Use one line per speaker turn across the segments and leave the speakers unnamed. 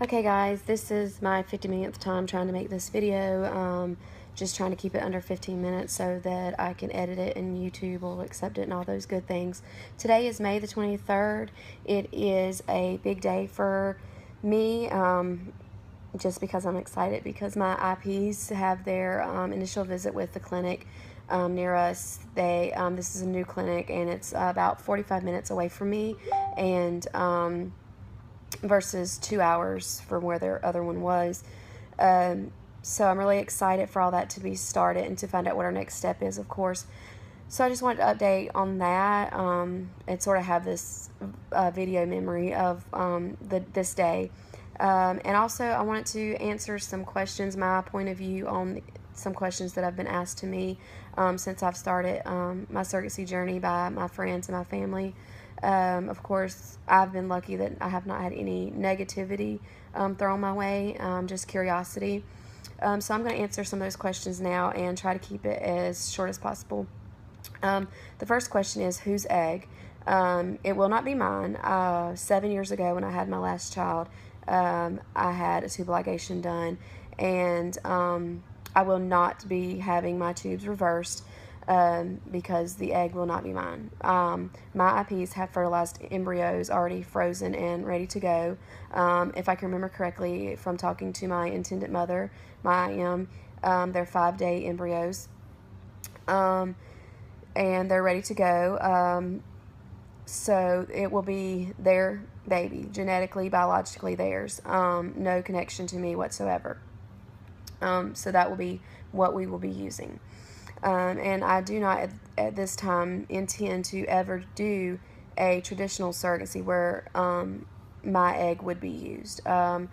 Okay guys, this is my 50 millionth time trying to make this video. Just trying to keep it under 15 minutes so that I can edit it and YouTube will accept it and all those good things. Today is May the 23rd. It is a big day for me, just because I'm excited because my IPs have their initial visit with the clinic near us. This is a new clinic and it's about 45 minutes away from me, and versus 2 hours from where their other one was. So I'm really excited for all that to be started and to find out what our next step is, of course. So I just wanted to update on that and sort of have this video memory of this day. And also I wanted to answer some questions, my point of view on some questions that have been asked to me since I've started my surrogacy journey by my friends and my family. Of course, I've been lucky that I have not had any negativity thrown my way, just curiosity. So I'm going to answer some of those questions now and try to keep it as short as possible. The first question is, whose egg? It will not be mine. 7 years ago when I had my last child, I had a tube ligation done, and I will not be having my tubes reversed because the egg will not be mine. My IPs have fertilized embryos already frozen and ready to go. If I can remember correctly from talking to my intended mother, my IM, they're 5-day embryos. And they're ready to go. So it will be their baby, genetically, biologically theirs. No connection to me whatsoever. So that will be what we will be using. And I do not at this time intend to ever do a traditional surrogacy where my egg would be used. From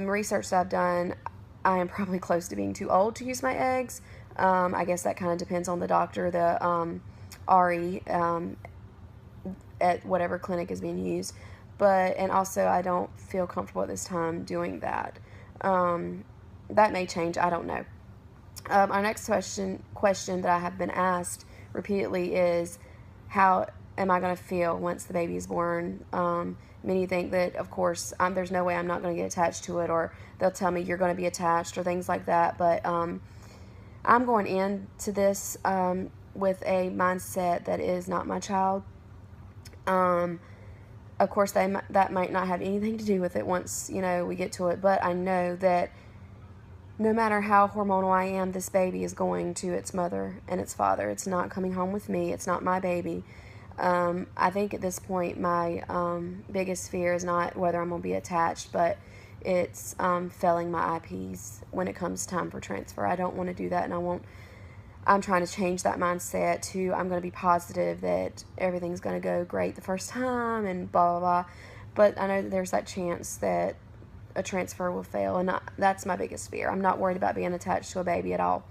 research that I've done, I am probably close to being too old to use my eggs. I guess that kind of depends on the doctor, the RE at whatever clinic is being used. And also I don't feel comfortable at this time doing that. That may change, I don't know. Our next question that I have been asked repeatedly is, how am I going to feel once the baby is born? Many think that, of course, there's no way I'm not going to get attached to it, or they'll tell me you're going to be attached, or things like that. But I'm going into this with a mindset that is not my child. Of course, that might not have anything to do with it once, we get to it. But I know that no matter how hormonal I am, this baby is going to its mother and its father. It's not coming home with me. It's not my baby. I think at this point, my biggest fear is not whether I'm going to be attached, but it's failing my IPs when it comes time for transfer. I don't want to do that, and I'm trying to change that mindset to, I'm going to be positive that everything's going to go great the first time and blah, blah, blah. But I know that there's that chance that a transfer will fail, and that's my biggest fear. I'm not worried about being attached to a baby at all.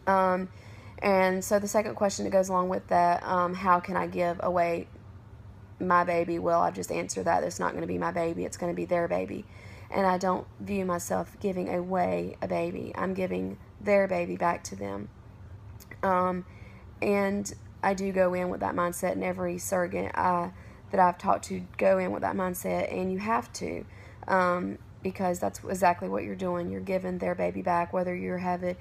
And so the second question that goes along with that, how can I give away my baby? Well, I've just answered that. It's not going to be my baby. It's going to be their baby. And I don't view myself giving away a baby. I'm giving their baby back to them. And I do go in with that mindset, and every surrogate that I've talked to go in with that mindset, and you have to. Because that's exactly what you're doing. You're giving their baby back, whether you have a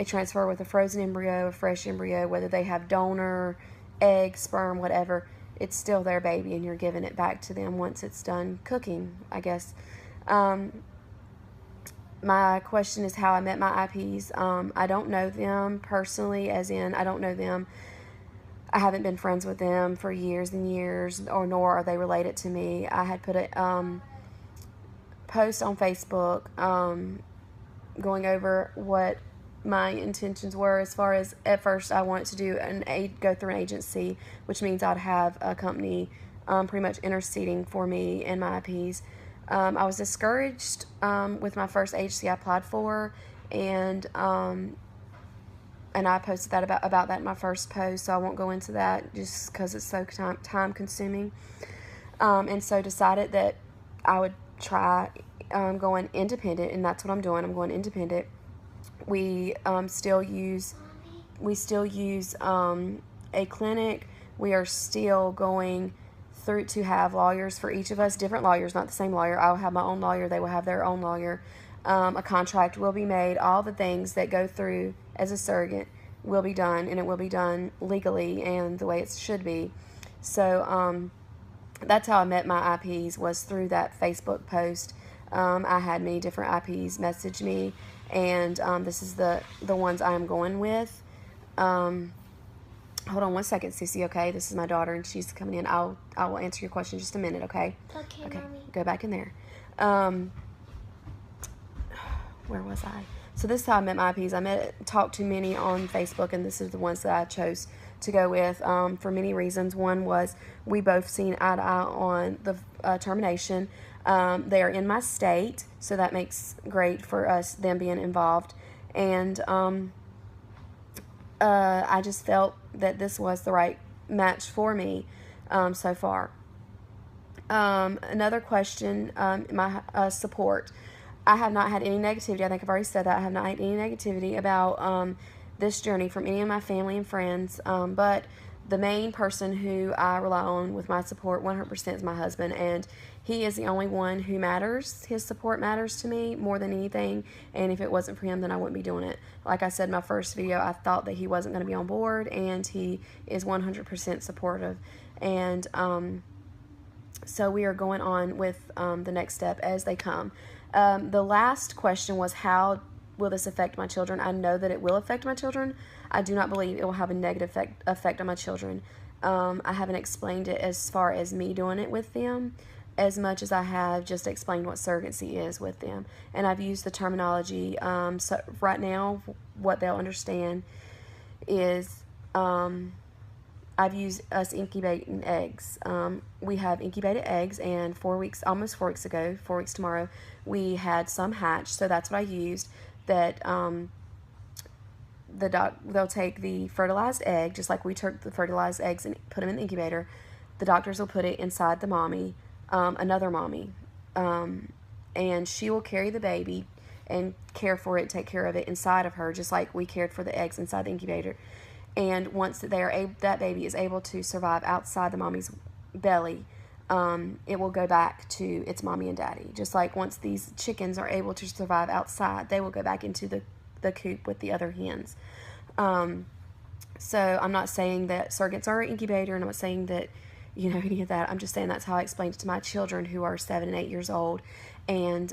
transfer with a frozen embryo, a fresh embryo, whether they have donor, egg, sperm, whatever. It's still their baby, and you're giving it back to them once it's done cooking, I guess. My question is how I met my IPs. I don't know them personally, as in I don't know them. I haven't been friends with them for years and years, nor are they related to me. I had put a post on Facebook going over what my intentions were, as far as, at first I wanted to do go through an agency, which means I'd have a company pretty much interceding for me and my IPs. I was discouraged with my first agency I applied for, and I posted that about that in my first post, so I won't go into that just because it's so time consuming. And so decided that I would try going independent, and that's what I'm doing. I'm going independent. We still use a clinic. We are still going through to have lawyers for each of us, different lawyers, not the same lawyer. I'll have my own lawyer. They will have their own lawyer. A contract will be made. All the things that go through as a surrogate will be done, and it will be done legally and the way it should be. So that's how I met my IPs, was through that Facebook post. I had many different IPs message me, and this is the ones I am going with. Hold on one second, Sissy, okay? This is my daughter, and she's coming in. I will answer your question in just a minute, okay?
Okay, Mommy.
Go back in there. Where was I? So this is how I met my IPs. Talked to many on Facebook, and this is the ones that I chose to go with for many reasons. One was we both seen eye to eye on the termination. They are in my state, so that makes great for us, them being involved. And I just felt that this was the right match for me so far. Another question, my support. I have not had any negativity. I think I've already said that. I have not had any negativity about this journey from any of my family and friends. But the main person who I rely on with my support 100% is my husband. And he is the only one who matters. His support matters to me more than anything. And if it wasn't for him, then I wouldn't be doing it. Like I said in my first video, I thought that he wasn't going to be on board. And he is 100% supportive. And so we are going on with the next step as they come. The last question was, how will this affect my children? I know that it will affect my children. I do not believe it will have a negative effect on my children. I haven't explained it as far as me doing it with them as much as I have just explained what surrogacy is with them. And I've used the terminology. So right now, what they'll understand is I've used us incubating eggs. We have incubated eggs, and 4 weeks, almost 4 weeks ago, 4 weeks tomorrow, we had some hatch. So that's what I used. That they'll take the fertilized egg, just like we took the fertilized eggs and put them in the incubator. The doctors will put it inside the mommy, another mommy, and she will carry the baby and care for it, take care of it inside of her, just like we cared for the eggs inside the incubator. And once that baby is able to survive outside the mommy's belly, it will go back to its mommy and daddy. Just like once these chickens are able to survive outside, they will go back into the coop with the other hens. So I'm not saying that surrogates are an incubator, and I'm not saying that, any of that. I'm just saying that's how I explained it to my children, who are 7 and 8 years old. And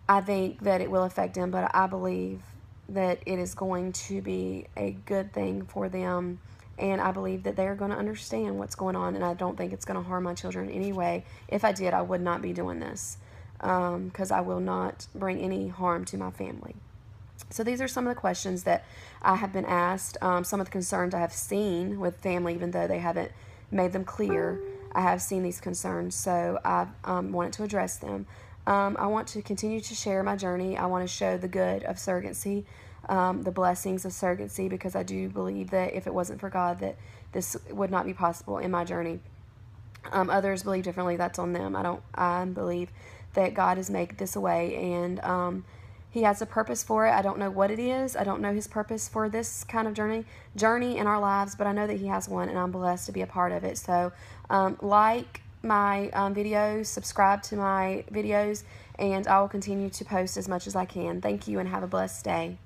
I think that it will affect them, but I believe that it is going to be a good thing for them, and I believe that they're going to understand what's going on, and I don't think it's going to harm my children in any way. If I did, I would not be doing this, because I will not bring any harm to my family. So these are some of the questions that I have been asked, some of the concerns I have seen with family, even though they haven't made them clear. I have seen these concerns, so I wanted to address them. I want to continue to share my journey. I want to show the good of surrogacy, the blessings of surrogacy, because I do believe that if it wasn't for God, that this would not be possible in my journey. Others believe differently. That's on them. I believe that God has made this a way, and He has a purpose for it. I don't know what it is. I don't know His purpose for this kind of journey in our lives, but I know that He has one, and I'm blessed to be a part of it. So, like my videos, subscribe to my videos, and I will continue to post as much as I can. Thank you, and have a blessed day.